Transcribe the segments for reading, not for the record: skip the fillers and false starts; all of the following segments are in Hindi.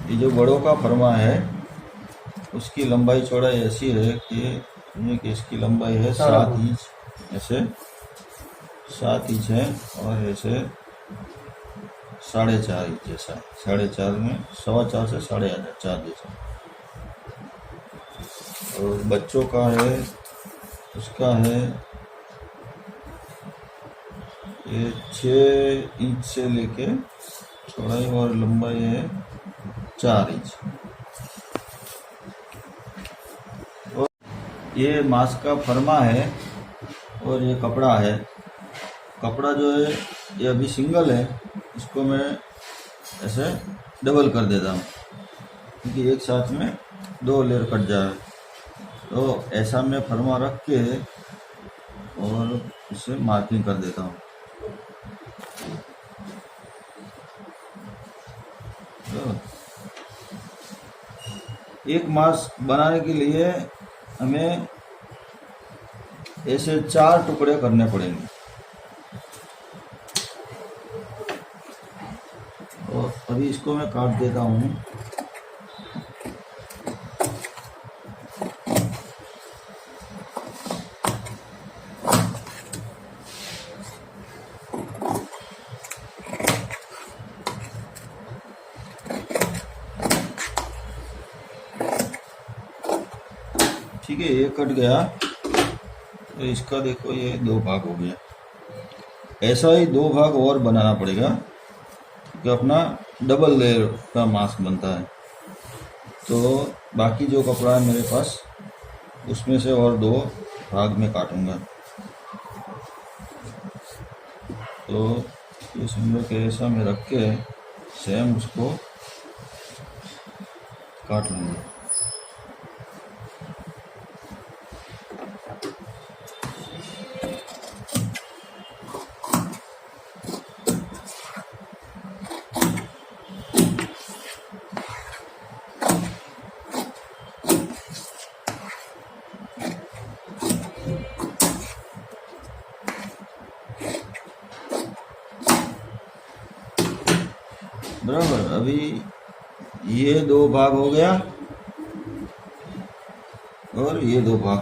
ये जो बड़ों का फरमा है उसकी लंबाई चौड़ाई ऐसी है कि इसकी लंबाई है 7 इंच, ऐसे 7 इंच है, और ऐसे 4.5 इंच जैसा, 4.5 में 4.25 से 4.5 जैसा। और बच्चों का है, उसका है ये 6 इंच से लेके चौड़ाई और लंबाई है 4 इंच। और ये मास्क का फरमा है और ये कपड़ा है। कपड़ा जो है ये अभी सिंगल है, इसको मैं ऐसे डबल कर देता हूँ क्योंकि एक साथ में 2 लेयर कट जाए। तो ऐसा मैं फरमा रख के और इसे मार्किंग कर देता हूँ। तो एक मास्क बनाने के लिए हमें ऐसे 4 टुकड़े करने पड़ेंगे। और अभी इसको मैं काट देता हूँ। ठीक है, ये कट गया। तो इसका देखो ये 2 भाग हो गया। ऐसा ही 2 भाग और बनाना पड़ेगा कि अपना डबल लेयर का मास्क बनता है। तो बाकी जो कपड़ा है मेरे पास उसमें से और 2 भाग में काटूंगा। तो ये समझो कि ऐसा मैं रख के सेम उसको काट लूँगा। बराबर, अभी ये 2 भाग हो गया और ये 2 भाग,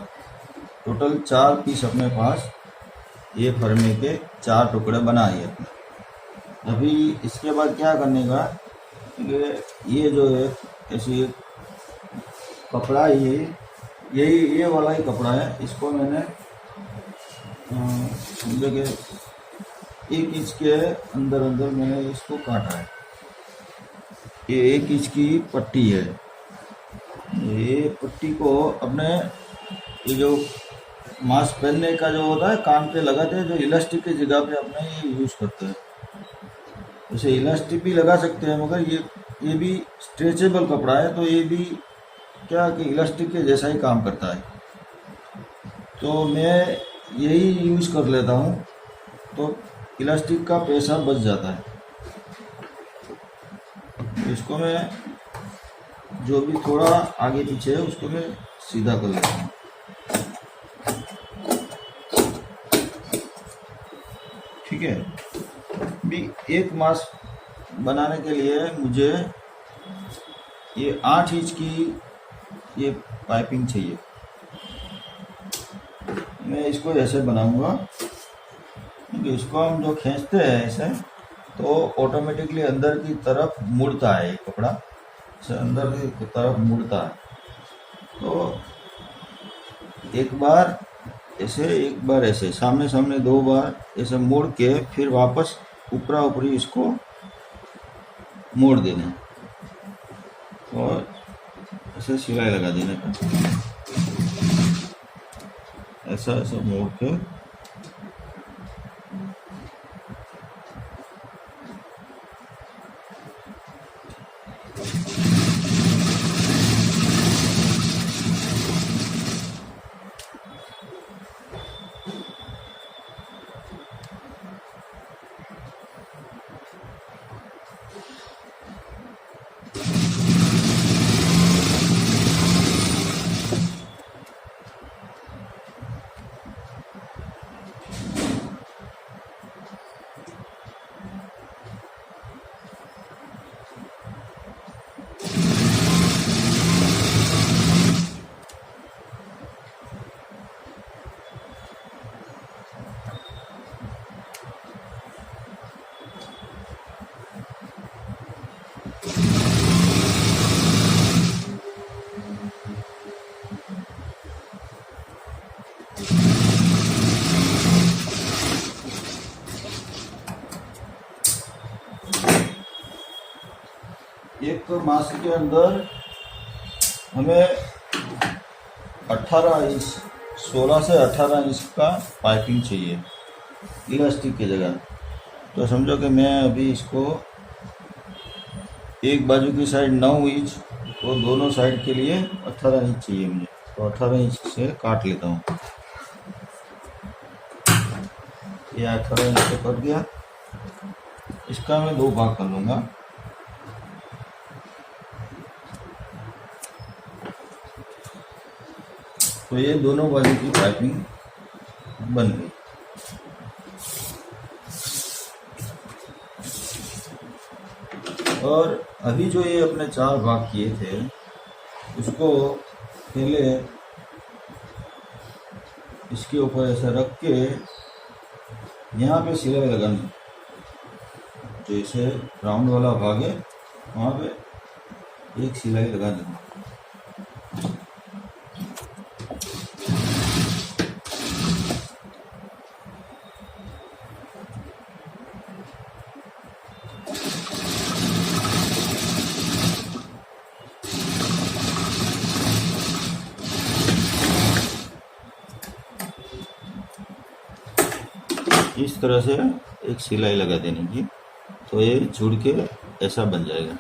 टोटल 4 पीस अपने पास ये फरमे के 4 टुकड़े बनाए अपने। अभी इसके बाद क्या करने का, ये जो है ऐसी कपड़ा, ये वाला ही कपड़ा है। इसको मैंने समझो कि 1 इंच के अंदर अंदर मैंने इसको काटा है। ये 1 इंच की पट्टी है। ये पट्टी को अपने ये जो मास्क पहनने का जो होता है कान पे लगाते हैं, जो इलास्टिक की जगह पे अपने ये यूज़ करते हैं। जैसे इलास्टिक भी लगा सकते हैं, मगर ये भी स्ट्रेचेबल कपड़ा है, तो ये भी क्या कि इलास्टिक के जैसा ही काम करता है। तो मैं यही यूज़ कर लेता हूँ, तो इलास्टिक का पैसा बच जाता है। तो इसको मैं जो भी थोड़ा आगे पीछे है उसको मैं सीधा कर लेता हूँ। ठीक है, भी एक मास्क बनाने के लिए मुझे ये 8 इंच की ये पाइपिंग चाहिए। मैं इसको ऐसे बनाऊंगा क्योंकि इसको हम जो खींचते हैं ऐसे, तो ऑटोमेटिकली अंदर की तरफ मुड़ता है ये कपड़ा, से अंदर की तरफ मुड़ता है। तो एक बार ऐसे, एक बार ऐसे, सामने सामने 2 बार ऐसे मोड़ के फिर वापस ऊपरा ऊपरी इसको मोड़ देना और ऐसे सिलाई लगा देने का, ऐसा ऐसा मोड़ के। एक मास्क के अंदर हमें 18 इंच 16 से 18 इंच का पाइपिंग चाहिए इलास्टिक की जगह। तो समझो कि मैं अभी इसको एक बाजू की साइड 9 इंच और दोनों साइड के लिए 18 इंच चाहिए मुझे। तो 18 इंच से काट लेता हूँ। ये 18 इंच से कट गया। इसका मैं 2 भाग कर लूँगा। तो ये दोनों बाजू की पाइपिंग बन गई। और अभी जो ये अपने 4 भाग किए थे उसको पहले इसके ऊपर ऐसा रख के यहाँ पे सिलाई लगानी। जो इसे राउंड वाला भाग है वहाँ पे एक सिलाई लगा देना। इस तरह से एक सिलाई लगा देने की, तो ये जुड़ के ऐसा बन जाएगा।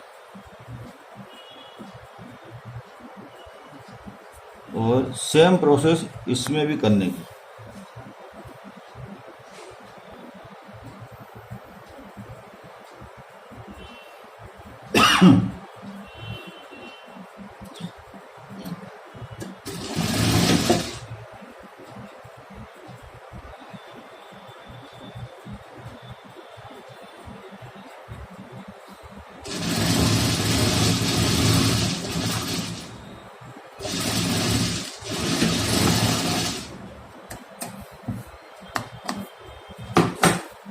और सेम प्रोसेस इसमें भी करने की।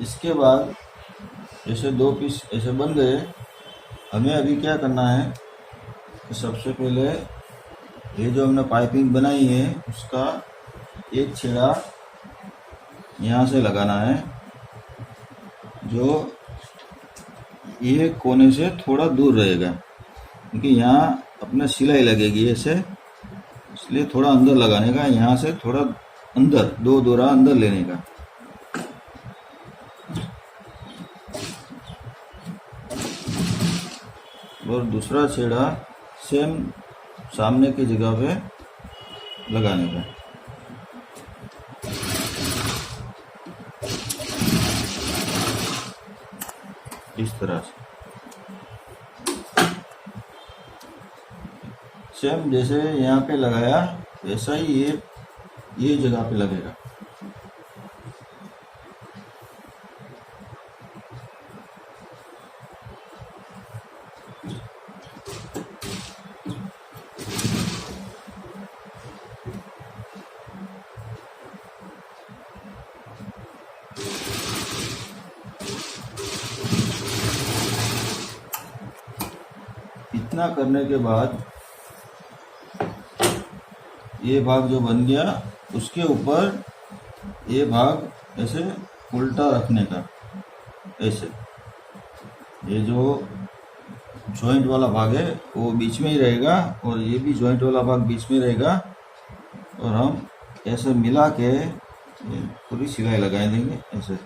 इसके बाद जैसे 2 पीस ऐसे बन गए, हमें अभी क्या करना है कि सबसे पहले ये जो हमने पाइपिंग बनाई है उसका एक छेड़ा यहाँ से लगाना है, जो ये कोने से थोड़ा दूर रहेगा, क्योंकि यहाँ अपने सिलाई लगेगी ऐसे, इसलिए थोड़ा अंदर लगाने का। यहाँ से थोड़ा अंदर 2 दोरा अंदर लेने का। और दूसरा छेड़ा सेम सामने की जगह पे लगाने का। इस तरह से सेम जैसे यहाँ पे लगाया वैसा ही ये जगह पे लगेगा। इतना करने के बाद ये भाग जो बन गया उसके ऊपर ये भाग ऐसे उल्टा रखने का। ऐसे ये जो जॉइंट वाला भाग है वो बीच में ही रहेगा और ये भी जॉइंट वाला भाग बीच में रहेगा। और हम ऐसे मिला के पूरी सिलाई लगा देंगे ऐसे।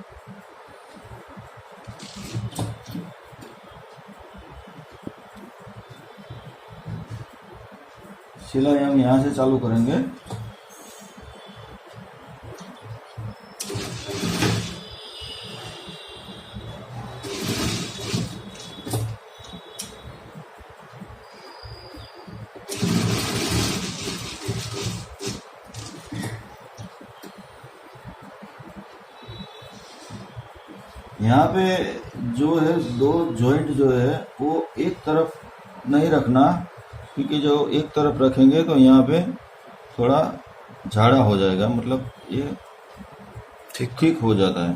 सिलाई हम यहाँ से चालू करेंगे। यहाँ पे जो है 2 जॉइंट जो है वो एक तरफ नहीं रखना, क्योंकि जो एक तरफ रखेंगे तो यहाँ पे थोड़ा झाड़ा हो जाएगा, मतलब ये ठीक हो जाता है।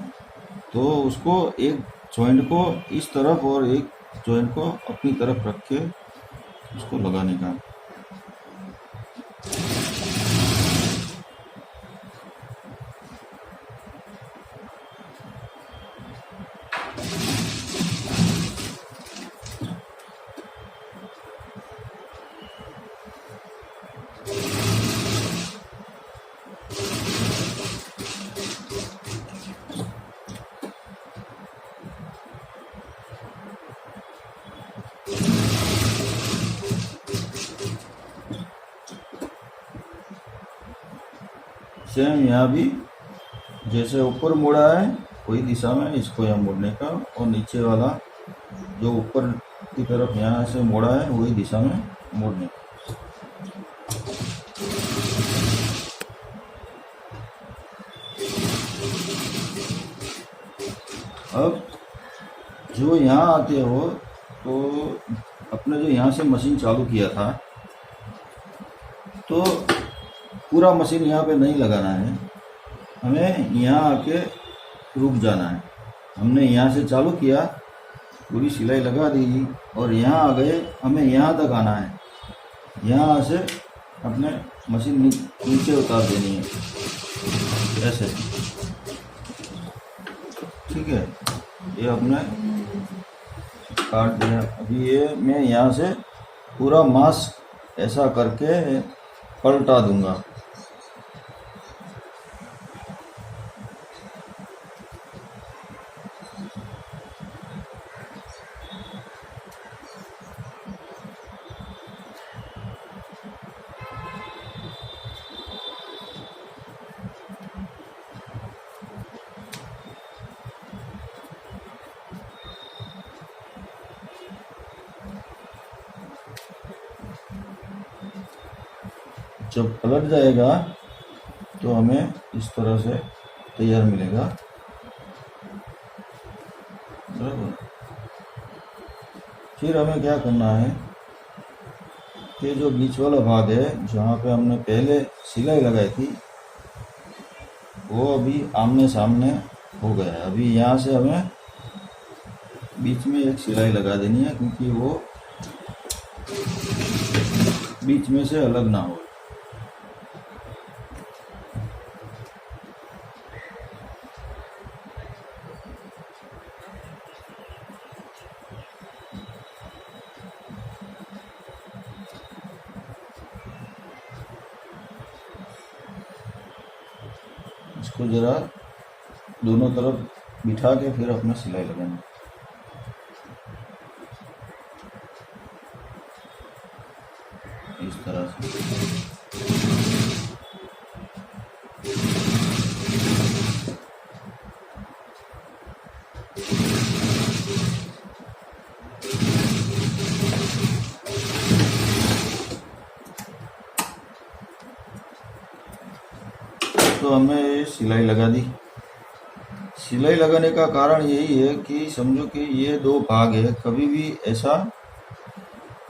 तो उसको एक जॉइंट को इस तरफ और एक जॉइंट को अपनी तरफ रख के उसको लगाने का। सेम यहाँ भी जैसे ऊपर मोड़ा है वही दिशा में इसको यहाँ मोड़ने का, और नीचे वाला जो ऊपर की तरफ यहाँ से मोड़ा है वही दिशा में मोड़ने का। अब जो यहाँ आते हो तो अपने जो यहाँ से मशीन चालू किया था तो पूरा मशीन यहाँ पे नहीं लगाना है, हमें यहाँ आके रुक जाना है। हमने यहाँ से चालू किया, पूरी सिलाई लगा दी और यहाँ आ गए, हमें यहाँ तक आना है। यहाँ से अपने मशीन नीचे उतार देनी है ऐसे, ठीक है। ये अपने काट दिया। अभी ये मैं यहाँ से पूरा मास्क ऐसा करके पलटा दूंगा। जब पलट जाएगा तो हमें इस तरह से तैयार मिलेगा, बराबर। फिर हमें क्या करना है कि जो बीच वाला भाग है जहाँ पे हमने पहले सिलाई लगाई थी वो अभी आमने सामने हो गया है। अभी यहाँ से हमें बीच में एक सिलाई लगा देनी है क्योंकि वो बीच में से अलग ना हो। इसको जरा दोनों तरफ बिठा के फिर अपना सिलाई लगाना। इस तरह से तो हमने सिलाई लगा दी। सिलाई लगाने का कारण यही है कि समझो कि ये दो भाग है, कभी भी ऐसा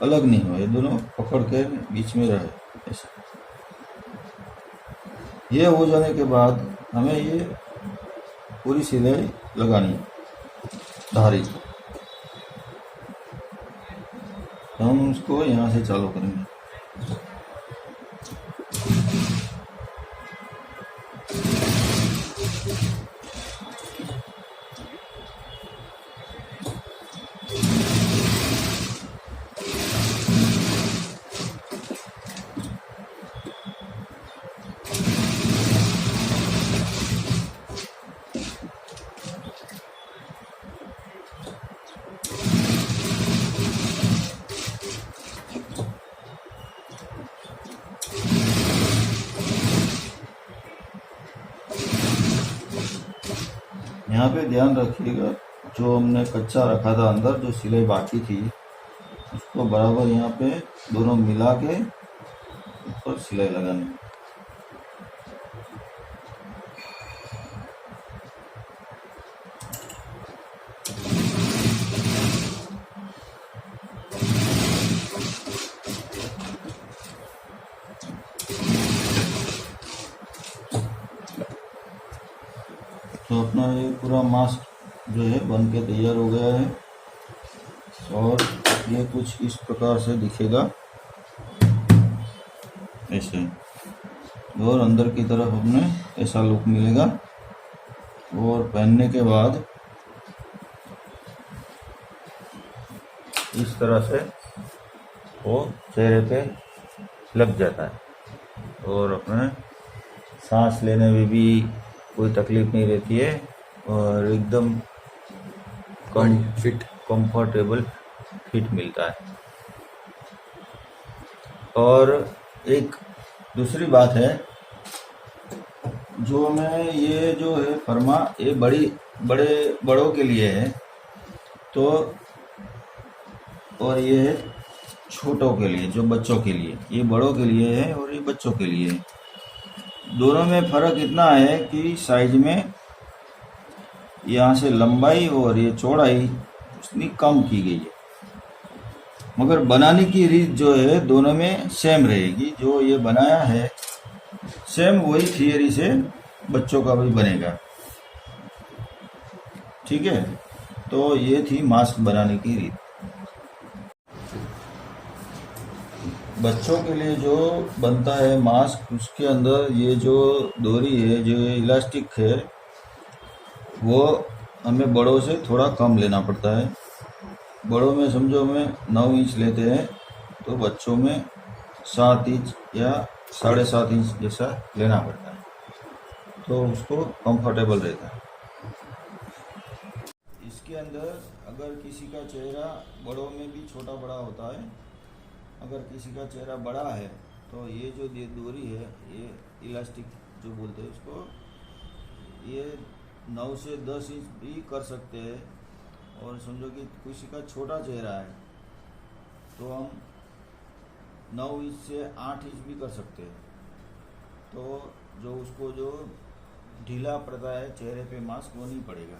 अलग नहीं हो, ये दोनों पकड़ के बीच में रहे ऐसा। ये हो जाने के बाद हमें ये पूरी सिलाई लगानी है धारी। तो हम उसको यहाँ से चालू करेंगे। यहाँ पे ध्यान रखिएगा, जो हमने कच्चा रखा था अंदर, जो सिलाई बाकी थी उसको बराबर यहाँ पे दोनों मिला के ऊपर सिलाई लगानी। तो अपना ये पूरा मास्क जो है बन के तैयार हो गया है और ये कुछ इस प्रकार से दिखेगा ऐसे, और अंदर की तरफ अपने ऐसा लुक मिलेगा। और पहनने के बाद इस तरह से वो चेहरे पे लग जाता है और अपने सांस लेने में भी कोई तकलीफ नहीं रहती है और एकदम कंफर्टेबल फिट मिलता है। और एक दूसरी बात है जो मैं ये जो है फर्मा ये बड़ों के लिए है, तो और ये है छोटों के लिए, जो बच्चों के लिए। ये बड़ों के लिए है और ये बच्चों के लिए है। दोनों में फर्क इतना है कि साइज में यहाँ से लंबाई और ये चौड़ाई उसकी कम की गई है, मगर बनाने की रीत जो है दोनों में सेम रहेगी। जो ये बनाया है सेम वही थियरी से बच्चों का भी बनेगा। ठीक है, तो ये थी मास्क बनाने की रीत। बच्चों के लिए जो बनता है मास्क, उसके अंदर ये जो डोरी है, जो इलास्टिक है, वो हमें बड़ों से थोड़ा कम लेना पड़ता है। बड़ों में समझो में 9 इंच लेते हैं, तो बच्चों में 7 इंच या 7.5 इंच जैसा लेना पड़ता है, तो उसको कंफर्टेबल रहता है। इसके अंदर अगर किसी का चेहरा बड़ों में भी छोटा बड़ा होता है, अगर किसी का चेहरा बड़ा है तो ये जो डोरी है, ये इलास्टिक जो बोलते हैं उसको, ये 9 से 10 इंच भी कर सकते हैं। और समझो कि किसी का छोटा चेहरा है तो हम 9 इंच से 8 इंच भी कर सकते हैं। तो जो उसको जो ढीला पड़ता है चेहरे पे मास्क, वो नहीं पड़ेगा।